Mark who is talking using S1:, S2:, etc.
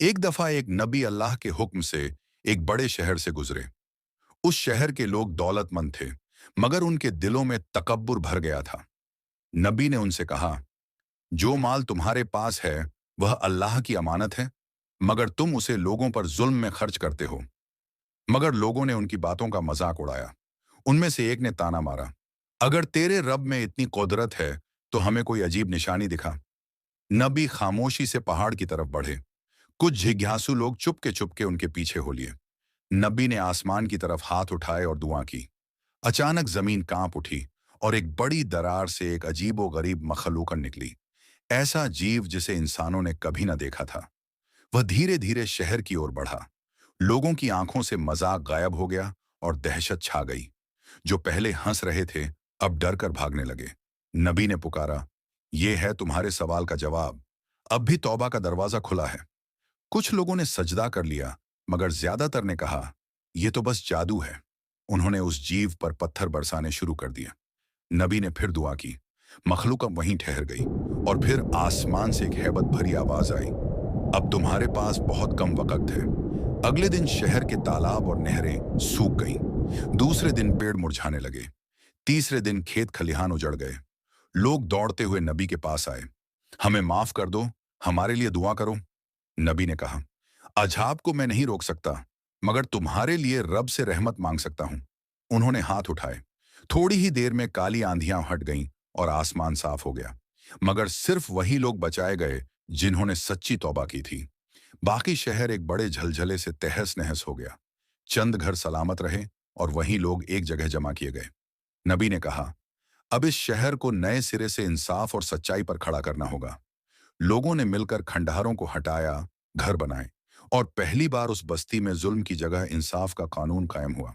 S1: एक दफा एक नबी अल्लाह के हुक्म से एक बड़े शहर से गुजरे। उस शहर के लोग दौलतमंद थे, मगर उनके दिलों में तकब्बुर भर गया था। नबी ने उनसे कहा, जो माल तुम्हारे पास है वह अल्लाह की अमानत है, मगर तुम उसे लोगों पर जुल्म में खर्च करते हो। मगर लोगों ने उनकी बातों का मजाक उड़ाया। उनमें से एक ने ताना मारा, अगर तेरे रब में इतनी कुदरत है तो हमें कोई अजीब निशानी दिखा। नबी खामोशी से पहाड़ की तरफ बढ़े। कुछ जिज्ञासु लोग चुपके उनके पीछे हो लिए। नबी ने आसमान की तरफ हाथ उठाए और दुआ की। अचानक जमीन कांप उठी और एक बड़ी दरार से एक अजीबोगरीब मखलूक निकली। ऐसा जीव जिसे इंसानों ने कभी न देखा था। वह धीरे धीरे शहर की ओर बढ़ा। लोगों की आंखों से मजाक गायब हो गया और दहशत छा गई। जो पहले हंस रहे थे अब डर कर भागने लगे। नबी ने पुकारा, यह है तुम्हारे सवाल का जवाब। अब भी तौबा का दरवाजा खुला है। कुछ लोगों ने सजदा कर लिया, मगर ज्यादातर ने कहा, यह तो बस जादू है। उन्होंने उस जीव पर पत्थर बरसाने शुरू कर दिया। नबी ने फिर दुआ की। मखलूक अब वहीं ठहर गई और फिर आसमान से एक हैबत भरी आवाज आई, अब तुम्हारे पास बहुत कम वक्त है। अगले दिन शहर के तालाब और नहरें सूख गईं। दूसरे दिन पेड़ मुरझाने लगे। तीसरे दिन खेत खलिहान उजड़ गए। लोग दौड़ते हुए नबी के पास आए। हमें माफ कर दो, हमारे लिए दुआ करो। नबी ने कहा, अजाब को मैं नहीं रोक सकता, मगर तुम्हारे लिए रब से रहमत मांग सकता हूं। उन्होंने हाथ उठाए। थोड़ी ही देर में काली आंधियां हट गईं और आसमान साफ हो गया। मगर सिर्फ वही लोग बचाए गए जिन्होंने सच्ची तौबा की थी। बाकी शहर एक बड़े झलझले से तहस नहस हो गया। चंद घर सलामत रहे और वही लोग एक जगह जमा किए गए। नबी ने कहा, अब इस शहर को नए सिरे से इंसाफ और सच्चाई पर खड़ा करना होगा। लोगों ने मिलकर खंडहरों को हटाया, घर बनाए और पहली बार उस बस्ती में जुल्म की जगह इंसाफ का कानून कायम हुआ।